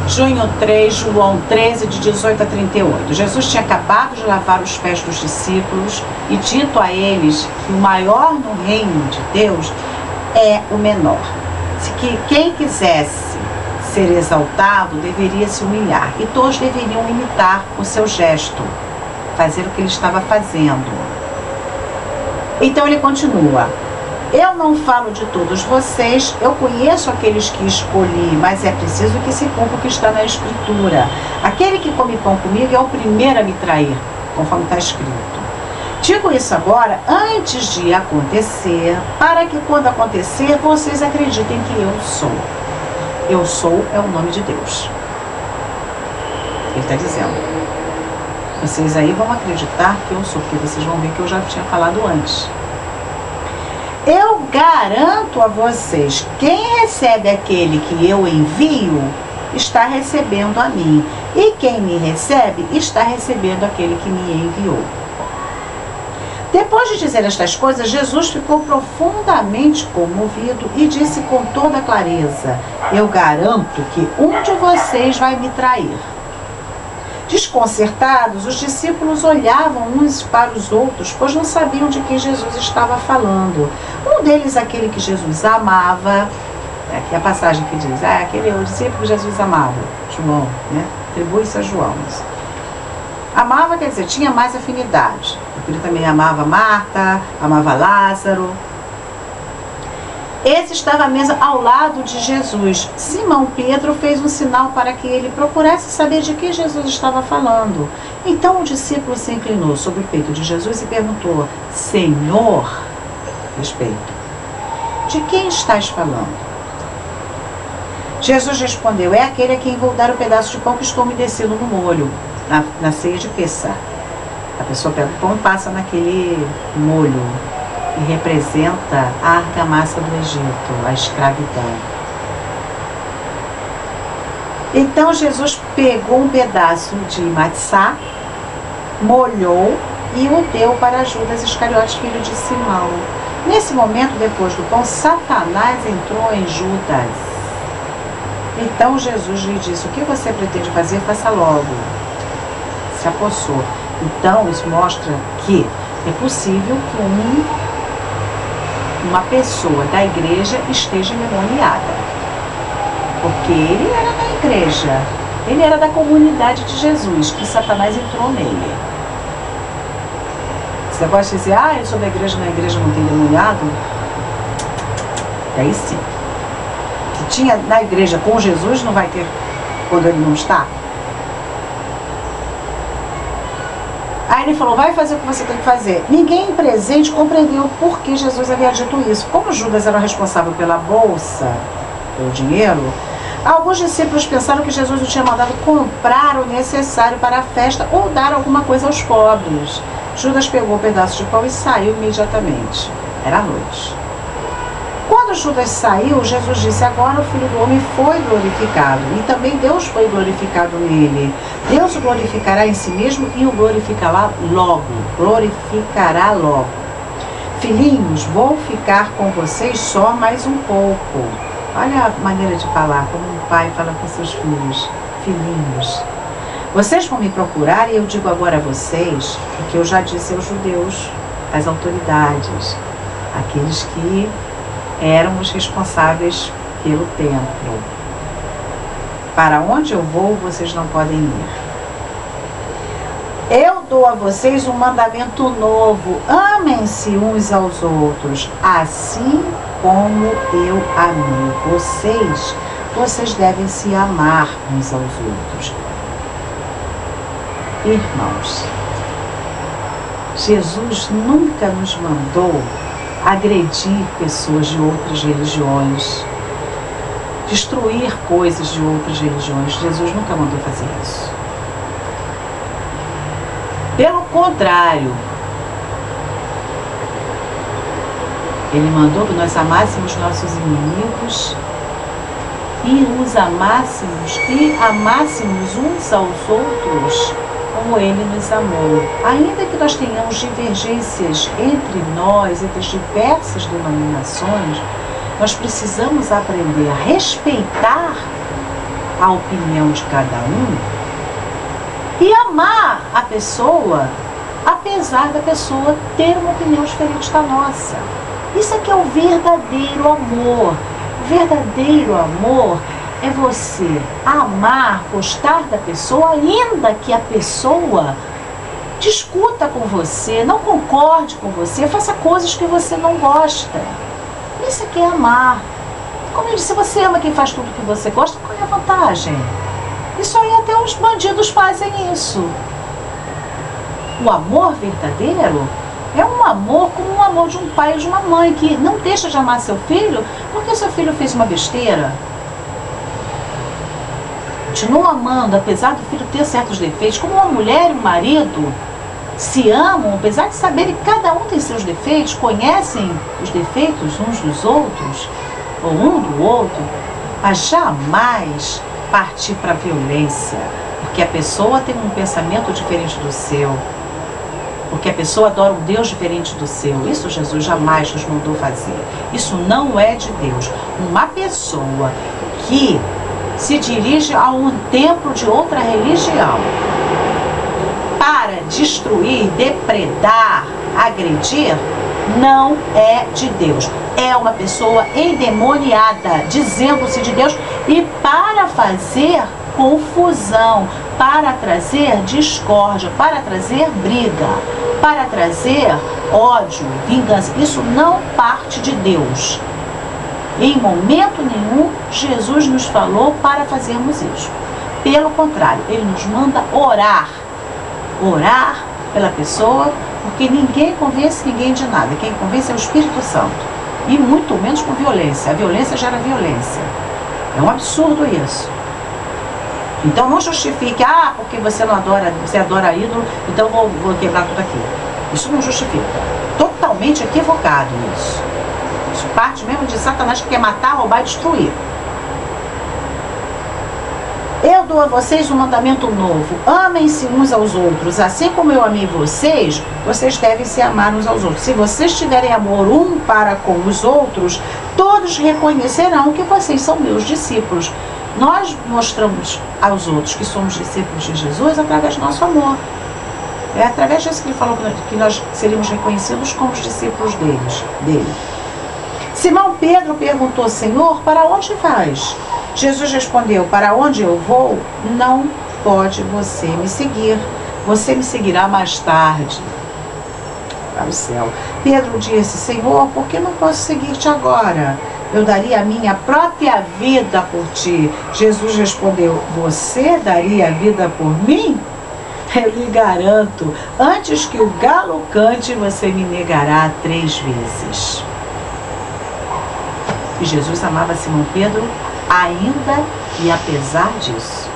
Junho 3, João 13, de 18 a 38. Jesus tinha acabado de lavar os pés dos discípulos e dito a eles que o maior no reino de Deus é o menor. Que quem quisesse ser exaltado deveria se humilhar e todos deveriam imitar o seu gesto, fazer o que ele estava fazendo. Então ele continua: eu não falo de todos vocês, eu conheço aqueles que escolhi, mas é preciso que se cumpra o que está na Escritura. Aquele que come pão comigo é o primeiro a me trair, conforme está escrito. Digo isso agora antes de acontecer, para que quando acontecer, vocês acreditem que eu sou. Eu sou é o nome de Deus. Ele está dizendo: vocês aí vão acreditar que eu sou, porque vocês vão ver que eu já tinha falado antes. Eu garanto a vocês, quem recebe aquele que eu envio, está recebendo a mim. E quem me recebe, está recebendo aquele que me enviou. Depois de dizer estas coisas, Jesus ficou profundamente comovido e disse com toda clareza: eu garanto que um de vocês vai me trair. Desconcertados, os discípulos olhavam uns para os outros, pois não sabiam de quem Jesus estava falando. Um deles, aquele que Jesus amava, aqui a passagem que diz, aquele é o discípulo que Jesus amava, João, né? Atribui-se a João. Amava, quer dizer, tinha mais afinidade. Ele também amava Marta, amava Lázaro. Esse estava à mesa ao lado de Jesus. Simão Pedro fez um sinal para que ele procurasse saber de que Jesus estava falando. Então o discípulo se inclinou sobre o peito de Jesus e perguntou: Senhor, respeito, de quem estás falando? Jesus respondeu: é aquele a quem vou dar o pedaço de pão que estou umedecendo no molho, na ceia de Pessah. A pessoa pega o pão e passa naquele molho, e representa a argamassa do Egito, a escravidão. Então Jesus pegou um pedaço de matzá, molhou e o deu para Judas Iscariotes, filho de Simão. Nesse momento, depois do pão, Satanás entrou em Judas. Então Jesus lhe disse: o que você pretende fazer, faça logo. Se apossou. Então isso mostra que é possível que uma pessoa da igreja esteja endemoniada, porque ele era da igreja, ele era da comunidade de Jesus, que Satanás entrou nele. Você pode dizer: eu sou da igreja, na igreja não tem endemoniado? Daí sim. Se tinha na igreja com Jesus, não vai ter quando ele não está? Aí ele falou: vai fazer o que você tem que fazer. Ninguém presente compreendeu por que Jesus havia dito isso. Como Judas era responsável pela bolsa, pelo dinheiro, alguns discípulos pensaram que Jesus o tinha mandado comprar o necessário para a festa ou dar alguma coisa aos pobres. Judas pegou um pedaço de pão e saiu imediatamente. Era noite. Quando Judas saiu, Jesus disse: agora o Filho do Homem foi glorificado, e também Deus foi glorificado nele. Deus o glorificará em si mesmo e o glorificará logo. Filhinhos, vou ficar com vocês só mais um pouco. Olha a maneira de falar, como um pai fala com seus filhos. Filhinhos, vocês vão me procurar, e eu digo agora a vocês o que eu já disse aos judeus, às autoridades, aqueles que eram os responsáveis pelo templo. Para onde eu vou, vocês não podem ir. Eu dou a vocês um mandamento novo: amem-se uns aos outros, assim como eu amei vocês devem se amar uns aos outros. Irmãos, Jesus nunca nos mandou agredir pessoas de outras religiões, destruir coisas de outras religiões. Jesus nunca mandou fazer isso. Pelo contrário, ele mandou que nós amássemos nossos inimigos e os amássemos uns aos outros como ele nos amou. Ainda que nós tenhamos divergências entre nós, entre as diversas denominações, nós precisamos aprender a respeitar a opinião de cada um e amar a pessoa, apesar da pessoa ter uma opinião diferente da nossa. Isso aqui é o verdadeiro amor. O verdadeiro amor é você amar, gostar da pessoa, ainda que a pessoa discuta com você, não concorde com você, faça coisas que você não gosta. Isso aqui é amar. Como eu disse, se você ama quem faz tudo que você gosta, qual é a vantagem? Isso aí até os bandidos fazem isso. O amor verdadeiro é um amor como o amor de um pai ou de uma mãe, que não deixa de amar seu filho porque seu filho fez uma besteira. Continua amando, apesar do filho ter certos defeitos, como uma mulher e um marido se amam, apesar de saberem que cada um tem seus defeitos, conhecem os defeitos uns dos outros, ou um do outro, mas jamais partir para a violência, porque a pessoa tem um pensamento diferente do seu, porque a pessoa adora um Deus diferente do seu. Isso Jesus jamais nos mandou fazer. Isso não é de Deus. Uma pessoa que se dirige a um templo de outra religião para destruir, depredar, agredir, não é de Deus. É uma pessoa endemoniada, dizendo-se de Deus, e para fazer confusão, para trazer discórdia, para trazer briga, para trazer ódio, vingança. Isso não parte de Deus. Em momento nenhum, Jesus nos falou para fazermos isso. Pelo contrário, Ele nos manda orar. Orar pela pessoa, porque ninguém convence ninguém de nada. Quem convence é o Espírito Santo. E muito menos com violência. A violência gera violência. É um absurdo isso. Então não justifique, porque você não adora, você adora ídolo, então vou quebrar tudo aqui. Isso não justifica. Totalmente equivocado isso. Isso parte mesmo de Satanás, que quer matar, roubar e destruir. Eu dou a vocês um mandamento novo. Amem-se uns aos outros. Assim como eu amei vocês, vocês devem se amar uns aos outros. Se vocês tiverem amor um para com os outros, todos reconhecerão que vocês são meus discípulos. Nós mostramos aos outros que somos discípulos de Jesus através do nosso amor. É através disso que ele falou que nós seríamos reconhecidos como os discípulos dele. Simão Pedro perguntou: Senhor, para onde vais? Jesus respondeu: para onde eu vou, não pode você me seguir. Você me seguirá mais tarde para o céu. Pedro disse: Senhor, por que não posso seguir-te agora? Eu daria a minha própria vida por ti. Jesus respondeu: você daria a vida por mim? Eu lhe garanto, antes que o galo cante, você me negará 3 vezes. E Jesus amava Simão Pedro ainda e apesar disso.